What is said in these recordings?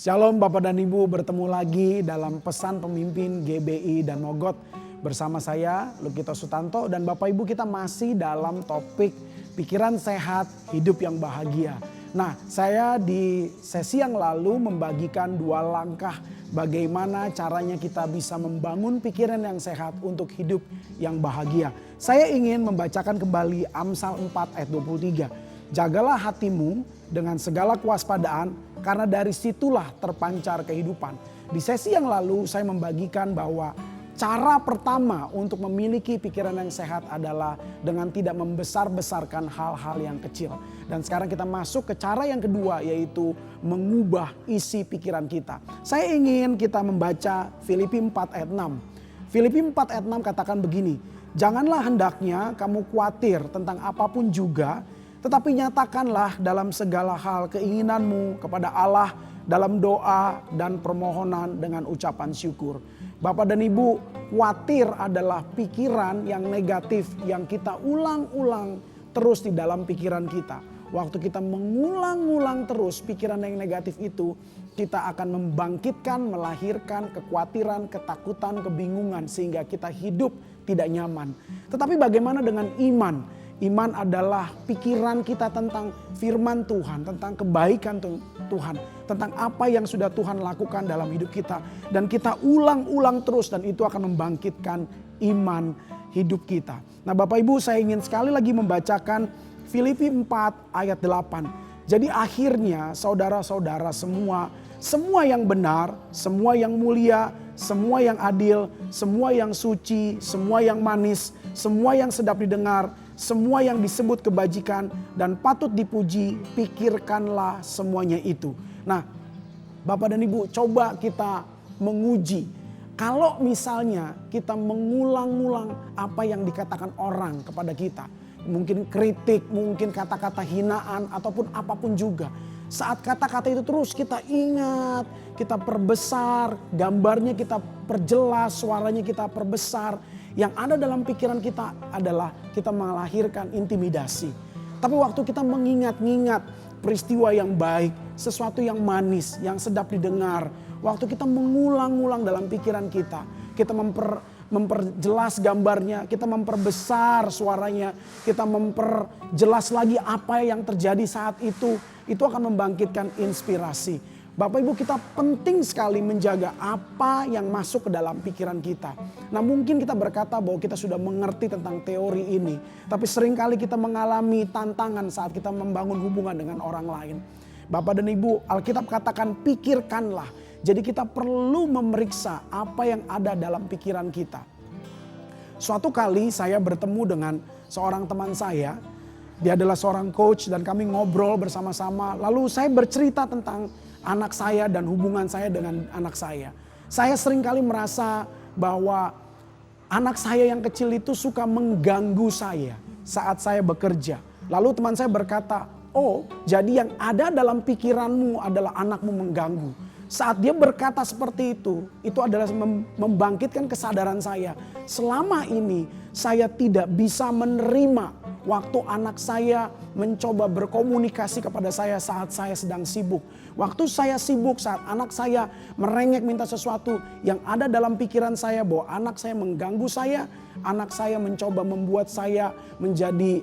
Shalom Bapak dan Ibu, bertemu lagi dalam pesan pemimpin GBI dan Mogot bersama saya Lukito Sutanto, dan Bapak Ibu kita masih dalam topik pikiran sehat, hidup yang bahagia. Nah, saya di sesi yang lalu membagikan 2 langkah bagaimana caranya kita bisa membangun pikiran yang sehat untuk hidup yang bahagia. Saya ingin membacakan kembali Amsal 4 ayat 23. Jagalah hatimu dengan segala kewaspadaan, karena dari situlah terpancar kehidupan. Di sesi yang lalu saya membagikan bahwa cara pertama untuk memiliki pikiran yang sehat adalah dengan tidak membesar-besarkan hal-hal yang kecil. Dan sekarang kita masuk ke cara yang kedua, yaitu mengubah isi pikiran kita. Saya ingin kita membaca Filipi 4 ayat 6. Filipi 4 ayat 6 katakan begini, janganlah hendaknya kamu khawatir tentang apapun juga, tetapi nyatakanlah dalam segala hal keinginanmu kepada Allah dalam doa dan permohonan dengan ucapan syukur. Bapak dan Ibu, khawatir adalah pikiran yang negatif yang kita ulang-ulang terus di dalam pikiran kita. Waktu kita mengulang-ulang terus pikiran yang negatif itu, kita akan membangkitkan, melahirkan kekhawatiran, ketakutan, kebingungan sehingga kita hidup tidak nyaman. Tetapi bagaimana dengan iman? Iman adalah pikiran kita tentang firman Tuhan, tentang kebaikan Tuhan, tentang apa yang sudah Tuhan lakukan dalam hidup kita. Dan kita ulang-ulang terus, dan itu akan membangkitkan iman hidup kita. Nah Bapak Ibu, saya ingin sekali lagi membacakan Filipi 4 ayat 8. Jadi akhirnya saudara-saudara semua yang benar, semua yang mulia, semua yang adil, semua yang suci, semua yang manis, semua yang sedap didengar, semua yang disebut kebajikan dan patut dipuji, pikirkanlah semuanya itu. Nah, Bapak dan Ibu, coba kita menguji. Kalau misalnya kita mengulang-ulang apa yang dikatakan orang kepada kita, mungkin kritik, mungkin kata-kata hinaan ataupun apapun juga. Saat kata-kata itu terus kita ingat, kita perbesar, gambarnya kita perjelas, suaranya kita perbesar. Yang ada dalam pikiran kita adalah kita melahirkan intimidasi. Tapi waktu kita mengingat-ingat peristiwa yang baik, sesuatu yang manis, yang sedap didengar. Waktu kita mengulang-ulang dalam pikiran kita, kita memperjelas gambarnya, kita memperbesar suaranya, kita memperjelas lagi apa yang terjadi saat itu akan membangkitkan inspirasi. Bapak Ibu, kita penting sekali menjaga apa yang masuk ke dalam pikiran kita. Nah mungkin kita berkata bahwa kita sudah mengerti tentang teori ini, tapi seringkali kita mengalami tantangan saat kita membangun hubungan dengan orang lain. Bapak dan Ibu, Alkitab katakan pikirkanlah. Jadi kita perlu memeriksa apa yang ada dalam pikiran kita. Suatu kali saya bertemu dengan seorang teman saya. Dia adalah seorang coach dan kami ngobrol bersama-sama. Lalu saya bercerita tentang anak saya dan hubungan saya dengan anak saya. Saya seringkali merasa bahwa anak saya yang kecil itu suka mengganggu saya saat saya bekerja. Lalu teman saya berkata, oh jadi yang ada dalam pikiranmu adalah anakmu mengganggu. Saat dia berkata seperti itu adalah membangkitkan kesadaran saya. Selama ini saya tidak bisa menerima waktu anak saya mencoba berkomunikasi kepada saya saat saya sedang sibuk. Waktu saya sibuk, saat anak saya merengek minta sesuatu, yang ada dalam pikiran saya bahwa anak saya mengganggu saya, anak saya mencoba membuat saya menjadi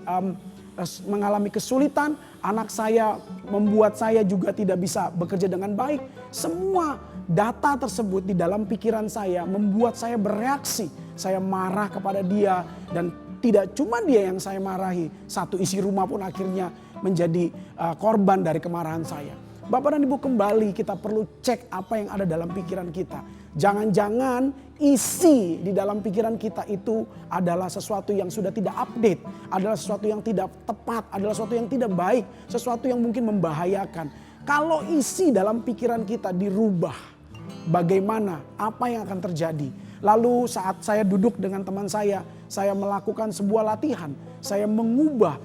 mengalami kesulitan, anak saya membuat saya juga tidak bisa bekerja dengan baik. Semua data tersebut di dalam pikiran saya membuat saya bereaksi. Saya marah kepada dia, dan tidak cuma dia yang saya marahi, satu isi rumah pun akhirnya menjadi korban dari kemarahan saya. Bapak dan Ibu, kembali kita perlu cek apa yang ada dalam pikiran kita. Jangan-jangan isi di dalam pikiran kita itu adalah sesuatu yang sudah tidak update, adalah sesuatu yang tidak tepat, adalah sesuatu yang tidak baik, sesuatu yang mungkin membahayakan. Kalau isi dalam pikiran kita dirubah, bagaimana, apa yang akan terjadi? Lalu saat saya duduk dengan teman saya melakukan sebuah latihan. Saya mengubah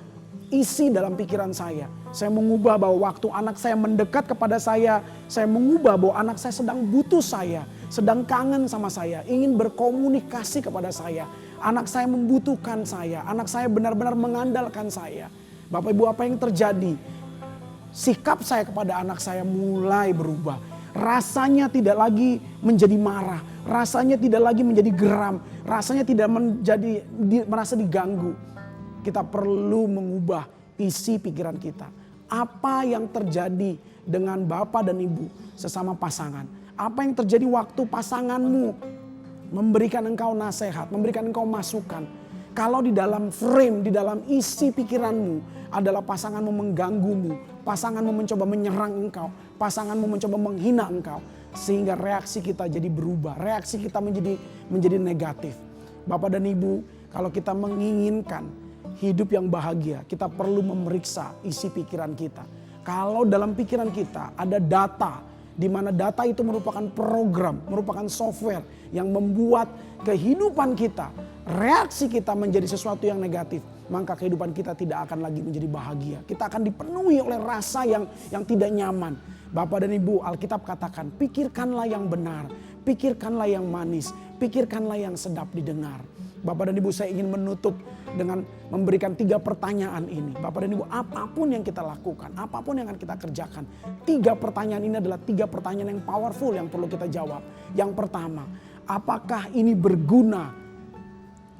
isi dalam pikiran saya. Saya mengubah bahwa waktu anak saya mendekat kepada saya mengubah bahwa anak saya sedang butuh saya, sedang kangen sama saya, ingin berkomunikasi kepada saya. Anak saya membutuhkan saya, anak saya benar-benar mengandalkan saya. Bapak Ibu, apa yang terjadi? Sikap saya kepada anak saya mulai berubah. rasanya tidak lagi menjadi marah, rasanya tidak lagi menjadi geram, rasanya tidak merasa diganggu. Kita perlu mengubah isi pikiran kita. Apa yang terjadi dengan bapak dan ibu sesama pasangan? Apa yang terjadi waktu pasanganmu memberikan engkau nasihat, memberikan engkau masukan? Kalau di dalam frame, di dalam isi pikiranmu adalah pasanganmu mengganggumu, pasanganmu mencoba menyerang engkau, pasanganmu mencoba menghina engkau, sehingga reaksi kita jadi berubah, reaksi kita menjadi negatif. Bapak dan Ibu, kalau kita menginginkan hidup yang bahagia, kita perlu memeriksa isi pikiran kita. Kalau dalam pikiran kita ada data, di mana data itu merupakan program, merupakan software yang membuat kehidupan kita, reaksi kita menjadi sesuatu yang negatif, maka kehidupan kita tidak akan lagi menjadi bahagia. Kita akan dipenuhi oleh rasa yang tidak nyaman. Bapak dan Ibu, Alkitab katakan, pikirkanlah yang benar, pikirkanlah yang manis, pikirkanlah yang sedap didengar. Bapak dan Ibu, saya ingin menutup dengan memberikan 3 pertanyaan ini. Bapak dan Ibu, apapun yang kita lakukan, apapun yang akan kita kerjakan, 3 pertanyaan ini adalah 3 pertanyaan yang powerful yang perlu kita jawab. Yang pertama, apakah ini berguna?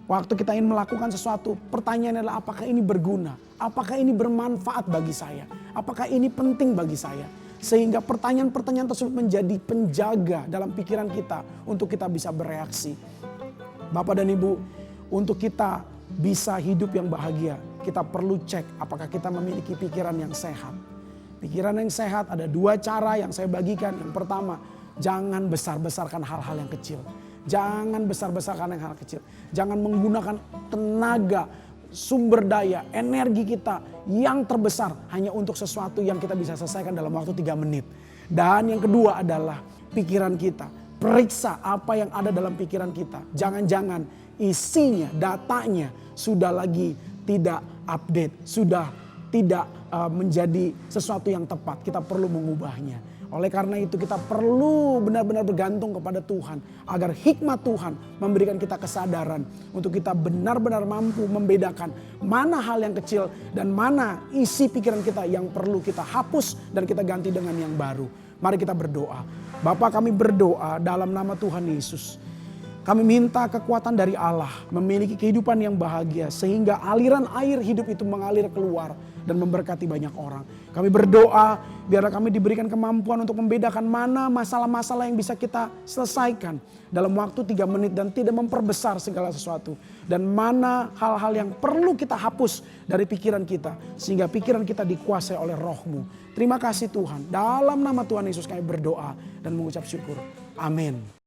Waktu kita ingin melakukan sesuatu, pertanyaannya adalah apakah ini berguna? Apakah ini bermanfaat bagi saya? Apakah ini penting bagi saya? Sehingga pertanyaan-pertanyaan tersebut menjadi penjaga dalam pikiran kita untuk kita bisa bereaksi. Bapak dan Ibu, untuk kita bisa hidup yang bahagia, kita perlu cek apakah kita memiliki pikiran yang sehat. Pikiran yang sehat ada 2 cara yang saya bagikan. Yang pertama, jangan besar-besarkan hal-hal yang kecil. Jangan besar-besarkan hal kecil. Jangan menggunakan tenaga, sumber daya, energi kita yang terbesar hanya untuk sesuatu yang kita bisa selesaikan dalam waktu 3 menit. Dan yang kedua adalah pikiran kita. Periksa apa yang ada dalam pikiran kita. Jangan-jangan isinya, datanya sudah lagi tidak update. Sudah tidak menjadi sesuatu yang tepat. Kita perlu mengubahnya. Oleh karena itu kita perlu benar-benar bergantung kepada Tuhan. Agar hikmat Tuhan memberikan kita kesadaran. Untuk kita benar-benar mampu membedakan mana hal yang kecil dan mana isi pikiran kita yang perlu kita hapus dan kita ganti dengan yang baru. Mari kita berdoa. Bapa, kami berdoa dalam nama Tuhan Yesus. Kami minta kekuatan dari Allah memiliki kehidupan yang bahagia sehingga aliran air hidup itu mengalir keluar dan memberkati banyak orang. Kami berdoa biarlah kami diberikan kemampuan untuk membedakan mana masalah-masalah yang bisa kita selesaikan dalam waktu 3 menit dan tidak memperbesar segala sesuatu. Dan mana hal-hal yang perlu kita hapus dari pikiran kita sehingga pikiran kita dikuasai oleh Roh-Mu. Terima kasih Tuhan. Dalam nama Tuhan Yesus kami berdoa dan mengucap syukur. Amin.